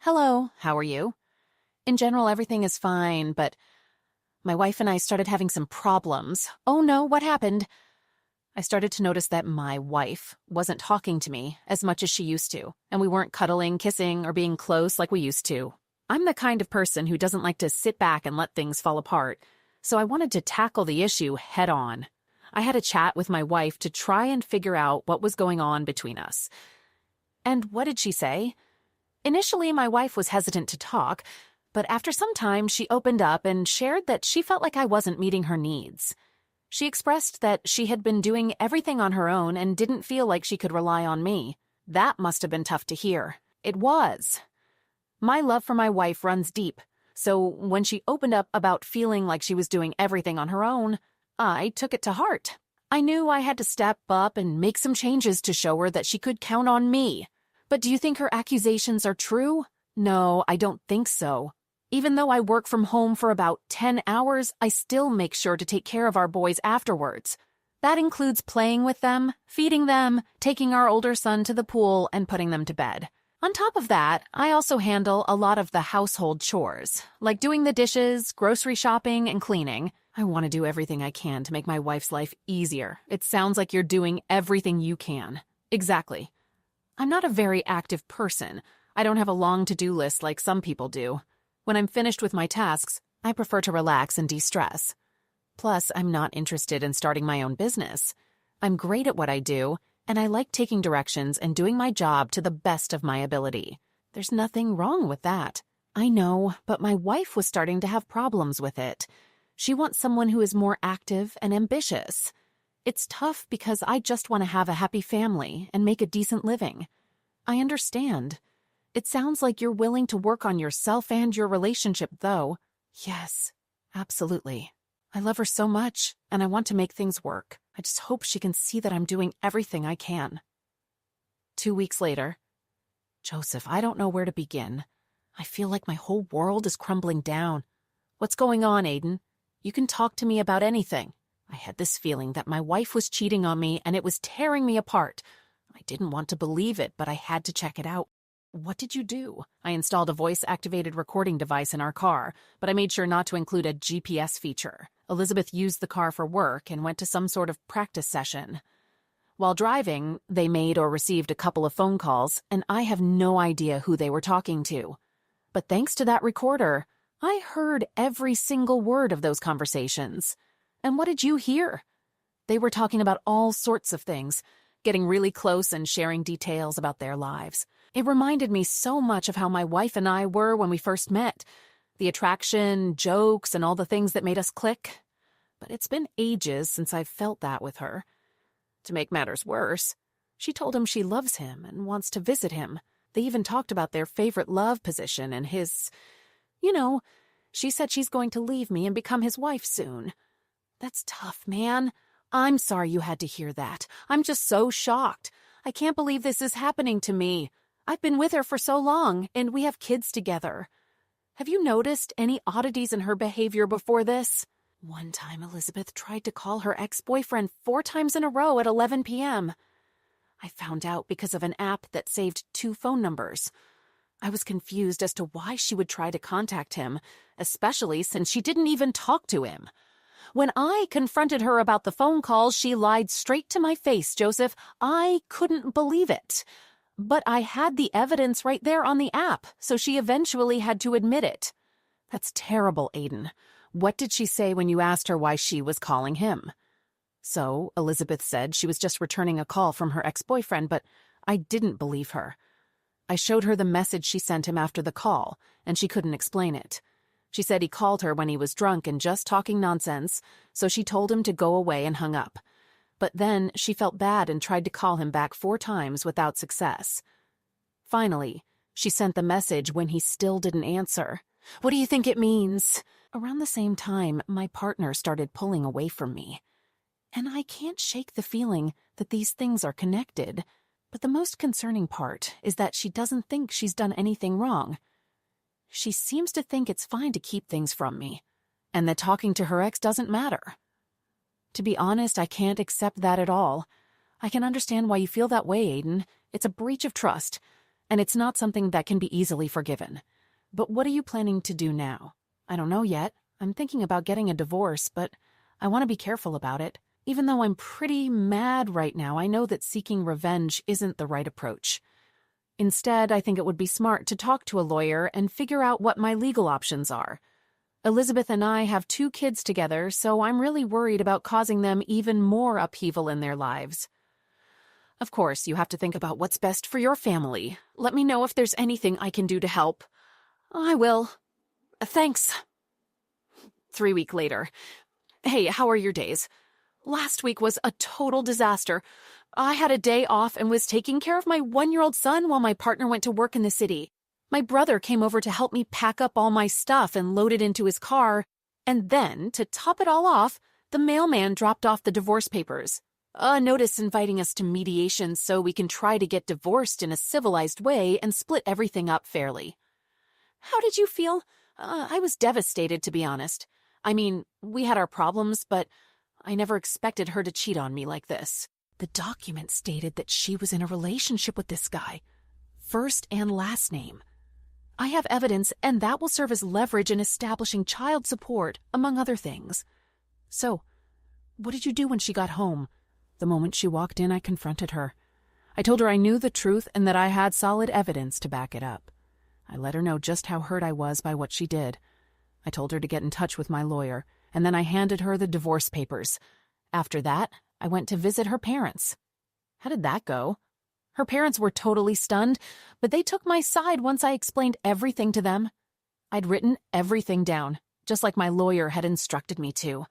Hello, how are you? In general, everything is fine, but my wife and I started having some problems. Oh no, what happened? I started to notice that my wife wasn't talking to me as much as she used to, and we weren't cuddling, kissing, or being close like we used to. I'm the kind of person who doesn't like to sit back and let things fall apart, so I wanted to tackle the issue head on. I had a chat with my wife to try and figure out what was going on between us. And what did she say? Initially, my wife was hesitant to talk, but after some time, she opened up and shared that she felt like I wasn't meeting her needs. She expressed that she had been doing everything on her own and didn't feel like she could rely on me. That must have been tough to hear. It was. My love for my wife runs deep, so when she opened up about feeling like she was doing everything on her own, I took it to heart. I knew I had to step up and make some changes to show her that she could count on me. But do you think her accusations are true? No, I don't think so. Even though I work from home for about 10 hours, I still make sure to take care of our boys afterwards. That includes playing with them, feeding them, taking our older son to the pool, and putting them to bed. On top of that, I also handle a lot of the household chores, like doing the dishes, grocery shopping, and cleaning. I want to do everything I can to make my wife's life easier. It sounds like you're doing everything you can. Exactly. I'm not a very active person. I don't have a long to-do list like some people do. When I'm finished with my tasks, I prefer to relax and de-stress. Plus, I'm not interested in starting my own business. I'm great at what I do, and I like taking directions and doing my job to the best of my ability. There's nothing wrong with that. I know, but my wife was starting to have problems with it. She wants someone who is more active and ambitious. It's tough because I just want to have a happy family and make a decent living. I understand. It sounds like you're willing to work on yourself and your relationship, though. Yes, absolutely. I love her so much, and I want to make things work. I just hope she can see that I'm doing everything I can. 2 weeks later. Joseph, I don't know where to begin. I feel like my whole world is crumbling down. What's going on, Aiden? You can talk to me about anything. I had this feeling that my wife was cheating on me and it was tearing me apart. I didn't want to believe it, but I had to check it out. What did you do? I installed a voice-activated recording device in our car, but I made sure not to include a GPS feature. Elizabeth used the car for work and went to some sort of practice session. While driving, they made or received a couple of phone calls, and I have no idea who they were talking to. But thanks to that recorder, I heard every single word of those conversations. And what did you hear? They were talking about all sorts of things, getting really close and sharing details about their lives. It reminded me so much of how my wife and I were when we first met. The attraction, jokes, and all the things that made us click. But it's been ages since I've felt that with her. To make matters worse, she told him she loves him and wants to visit him. They even talked about their favorite love position and his... she said she's going to leave me and become his wife soon. That's tough, man. I'm sorry you had to hear that. I'm just so shocked. I can't believe this is happening to me. I've been with her for so long, and we have kids together. Have you noticed any oddities in her behavior before this? One time, Elizabeth tried to call her ex-boyfriend 4 times in a row at 11 p.m. I found out because of an app that saved 2 phone numbers. I was confused as to why she would try to contact him, especially since she didn't even talk to him. When I confronted her about the phone calls, she lied straight to my face, Joseph. I couldn't believe it. But I had the evidence right there on the app, so she eventually had to admit it. That's terrible, Aiden. What did she say when you asked her why she was calling him? So, Elizabeth said she was just returning a call from her ex-boyfriend, but I didn't believe her. I showed her the message she sent him after the call, and she couldn't explain it. She said he called her when he was drunk and just talking nonsense, so she told him to go away and hung up. But then she felt bad and tried to call him back 4 times without success. Finally, she sent the message when he still didn't answer. What do you think it means? Around the same time, my partner started pulling away from me. And I can't shake the feeling that these things are connected. But the most concerning part is that she doesn't think she's done anything wrong. She seems to think it's fine to keep things from me, and that talking to her ex doesn't matter. To be honest, I can't accept that at all. I can understand why you feel that way, Aiden. It's a breach of trust, and it's not something that can be easily forgiven. But what are you planning to do now? I don't know yet. I'm thinking about getting a divorce, but I want to be careful about it. Even though I'm pretty mad right now, I know that seeking revenge isn't the right approach. Instead, I think it would be smart to talk to a lawyer and figure out what my legal options are. Elizabeth and I have 2 kids together, so I'm really worried about causing them even more upheaval in their lives. Of course, you have to think about what's best for your family. Let me know if there's anything I can do to help. I will. Thanks. 3 weeks later. Hey, how are your days? Last week was a total disaster. I had a day off and was taking care of my 1-year-old son while my partner went to work in the city. My brother came over to help me pack up all my stuff and load it into his car. And then, to top it all off, the mailman dropped off the divorce papers. A notice inviting us to mediation so we can try to get divorced in a civilized way and split everything up fairly. How did you feel? I was devastated, to be honest. I mean, we had our problems, but I never expected her to cheat on me like this. The document stated that she was in a relationship with this guy. First and last name. I have evidence, and that will serve as leverage in establishing child support, among other things. So, what did you do when she got home? The moment she walked in, I confronted her. I told her I knew the truth and that I had solid evidence to back it up. I let her know just how hurt I was by what she did. I told her to get in touch with my lawyer, and then I handed her the divorce papers. After that, I went to visit her parents. How did that go? Her parents were totally stunned, but they took my side once I explained everything to them. I'd written everything down, just like my lawyer had instructed me to.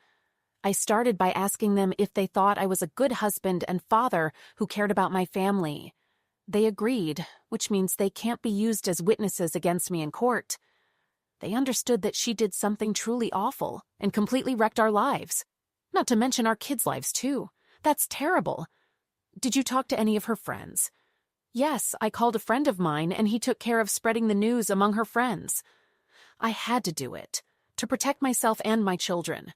I started by asking them if they thought I was a good husband and father who cared about my family. They agreed, which means they can't be used as witnesses against me in court. They understood that she did something truly awful and completely wrecked our lives. Not to mention our kids' lives, too. That's terrible. Did you talk to any of her friends? Yes, I called a friend of mine, and he took care of spreading the news among her friends. I had to do it, to protect myself and my children.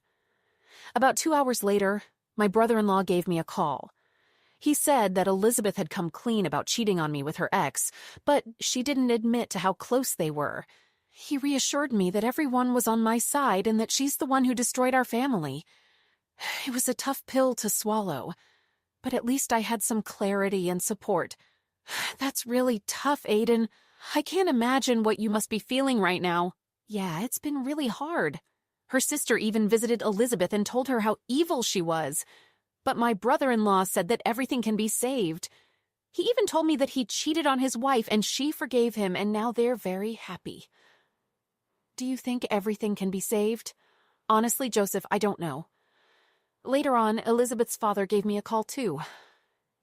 About 2 hours later, my brother-in-law gave me a call. He said that Elizabeth had come clean about cheating on me with her ex, but she didn't admit to how close they were. He reassured me that everyone was on my side and that she's the one who destroyed our family. It was a tough pill to swallow, but at least I had some clarity and support. That's really tough, Aiden. I can't imagine what you must be feeling right now. Yeah, it's been really hard. Her sister even visited Elizabeth and told her how evil she was. But my brother-in-law said that everything can be saved. He even told me that he cheated on his wife and she forgave him, and now they're very happy. Do you think everything can be saved? Honestly, Joseph, I don't know. Later on, Elizabeth's father gave me a call too.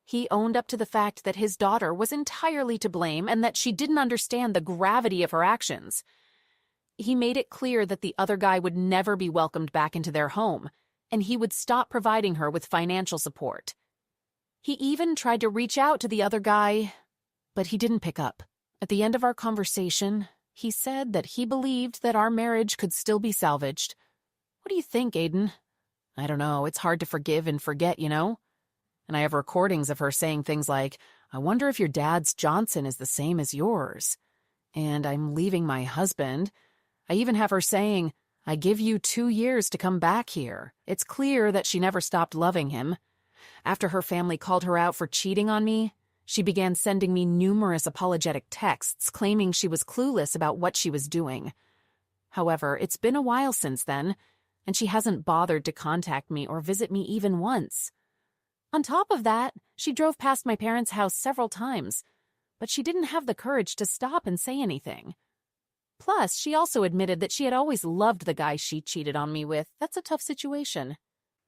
He owned up to the fact that his daughter was entirely to blame and that she didn't understand the gravity of her actions. He made it clear that the other guy would never be welcomed back into their home, and he would stop providing her with financial support. He even tried to reach out to the other guy, but he didn't pick up. At the end of our conversation, he said that he believed that our marriage could still be salvaged. What do you think, Aiden? I don't know, it's hard to forgive and forget, you know? And I have recordings of her saying things like, I wonder if your dad's Johnson is the same as yours. And I'm leaving my husband. I even have her saying, I give you 2 years to come back here. It's clear that she never stopped loving him. After her family called her out for cheating on me, she began sending me numerous apologetic texts claiming she was clueless about what she was doing. However, it's been a while since then, and she hasn't bothered to contact me or visit me even once. On top of that, she drove past my parents' house several times, but she didn't have the courage to stop and say anything. Plus, she also admitted that she had always loved the guy she cheated on me with. That's a tough situation.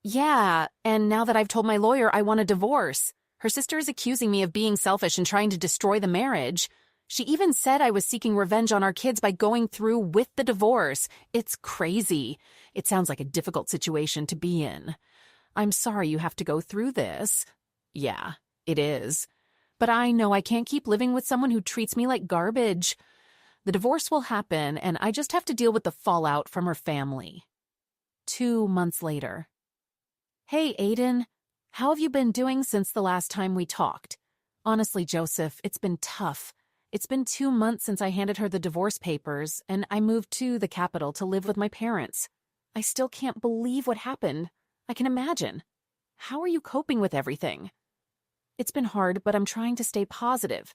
Yeah, and now that I've told my lawyer I want a divorce, her sister is accusing me of being selfish and trying to destroy the marriage. She even said I was seeking revenge on our kids by going through with the divorce. It's crazy. It sounds like a difficult situation to be in. I'm sorry you have to go through this. Yeah, it is. But I know I can't keep living with someone who treats me like garbage. The divorce will happen, and I just have to deal with the fallout from her family. 2 months later. Hey, Aiden. How have you been doing since the last time we talked? Honestly, Joseph, it's been tough. It's been 2 months since I handed her the divorce papers, and I moved to the capital to live with my parents. I still can't believe what happened. I can imagine. How are you coping with everything? It's been hard, but I'm trying to stay positive.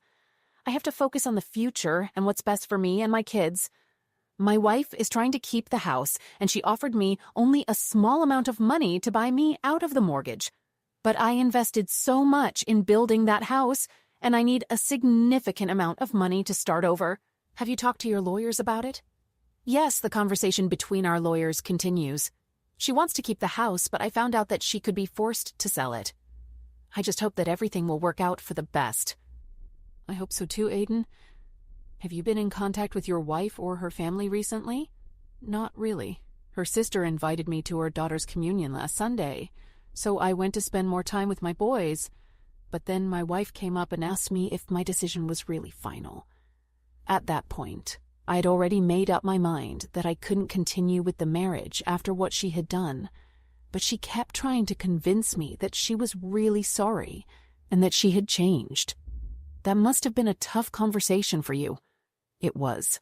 I have to focus on the future and what's best for me and my kids. My wife is trying to keep the house, and she offered me only a small amount of money to buy me out of the mortgage. But I invested so much in building that house, and I need a significant amount of money to start over. Have you talked to your lawyers about it? Yes, the conversation between our lawyers continues. She wants to keep the house, but I found out that she could be forced to sell it. I just hope that everything will work out for the best. I hope so too, Aiden. Have you been in contact with your wife or her family recently? Not really. Her sister invited me to her daughter's communion last Sunday, so I went to spend more time with my boys. But then my wife came up and asked me if my decision was really final. At that point, I had already made up my mind that I couldn't continue with the marriage after what she had done. But she kept trying to convince me that she was really sorry and that she had changed. That must have been a tough conversation for you. It was.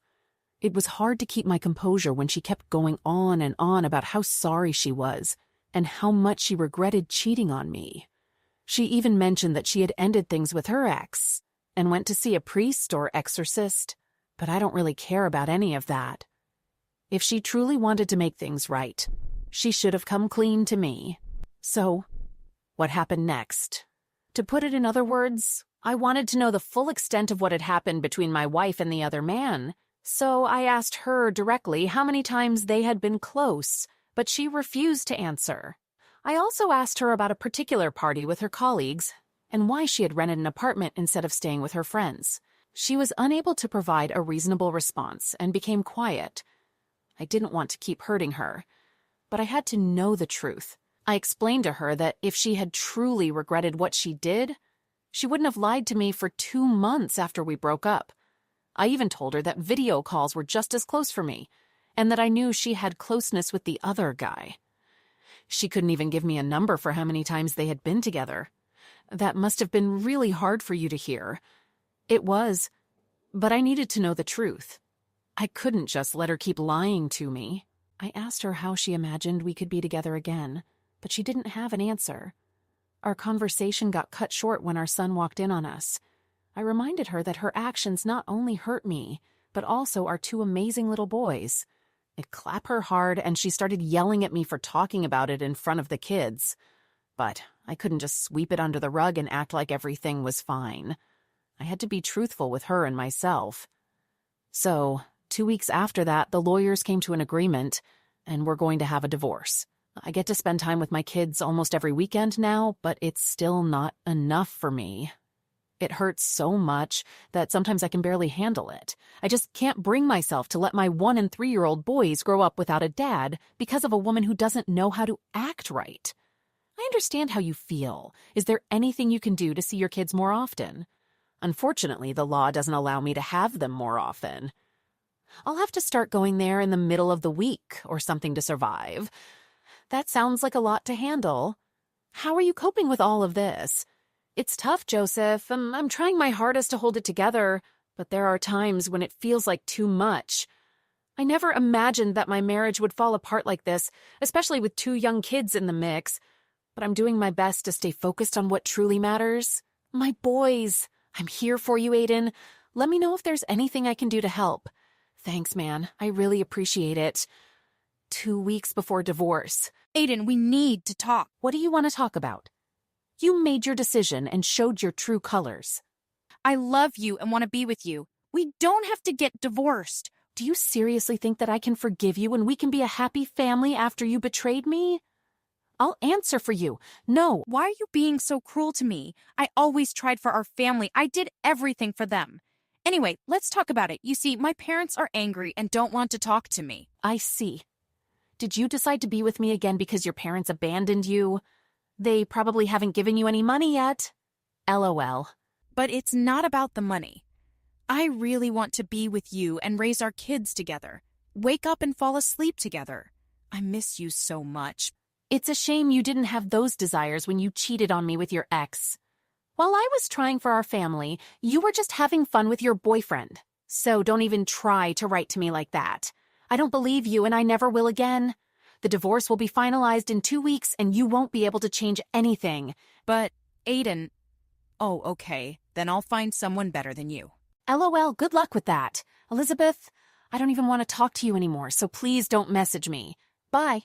It was hard to keep my composure when she kept going on and on about how sorry she was and how much she regretted cheating on me. She even mentioned that she had ended things with her ex and went to see a priest or exorcist, but I don't really care about any of that. If she truly wanted to make things right, she should have come clean to me. So, what happened next? To put it in other words, I wanted to know the full extent of what had happened between my wife and the other man, so I asked her directly how many times they had been close, but she refused to answer. I also asked her about a particular party with her colleagues and why she had rented an apartment instead of staying with her friends. She was unable to provide a reasonable response and became quiet. I didn't want to keep hurting her, but I had to know the truth. I explained to her that if she had truly regretted what she did, she wouldn't have lied to me for 2 months after we broke up. I even told her that video calls were just as close for me, and that I knew she had closeness with the other guy. She couldn't even give me a number for how many times they had been together. That must have been really hard for you to hear. It was, but I needed to know the truth. I couldn't just let her keep lying to me. I asked her how she imagined we could be together again, but she didn't have an answer. Our conversation got cut short when our son walked in on us. I reminded her that her actions not only hurt me, but also our 2 amazing little boys. It clapped her hard, and she started yelling at me for talking about it in front of the kids. But I couldn't just sweep it under the rug and act like everything was fine. I had to be truthful with her and myself. So, 2 weeks after that, the lawyers came to an agreement, and we're going to have a divorce. I get to spend time with my kids almost every weekend now, but it's still not enough for me. It hurts so much that sometimes I can barely handle it. I just can't bring myself to let my 1- and 3-year-old boys grow up without a dad because of a woman who doesn't know how to act right. I understand how you feel. Is there anything you can do to see your kids more often? Unfortunately, the law doesn't allow me to have them more often. I'll have to start going there in the middle of the week or something to survive. That sounds like a lot to handle. How are you coping with all of this? It's tough, Joseph. I'm trying my hardest to hold it together, but there are times when it feels like too much. I never imagined that my marriage would fall apart like this, especially with 2 young kids in the mix. But I'm doing my best to stay focused on what truly matters. My boys. I'm here for you, Aiden. Let me know if there's anything I can do to help. Thanks, man. I really appreciate it. 2 weeks before divorce. Aiden, we need to talk. What do you want to talk about? You made your decision and showed your true colors. I love you and want to be with you. We don't have to get divorced. Do you seriously think that I can forgive you and we can be a happy family after you betrayed me? I'll answer for you. No. Why are you being so cruel to me? I always tried for our family. I did everything for them. Anyway, let's talk about it. You see, my parents are angry and don't want to talk to me. I see. Did you decide to be with me again because your parents abandoned you? They probably haven't given you any money yet. LOL. But it's not about the money. I really want to be with you and raise our kids together. Wake up and fall asleep together. I miss you so much. It's a shame you didn't have those desires when you cheated on me with your ex. While I was trying for our family, you were just having fun with your boyfriend. So don't even try to write to me like that. I don't believe you and I never will again. The divorce will be finalized in 2 weeks and you won't be able to change anything. But, Aiden... Oh, okay. Then I'll find someone better than you. LOL, good luck with that. Elizabeth, I don't even want to talk to you anymore, so please don't message me. Bye.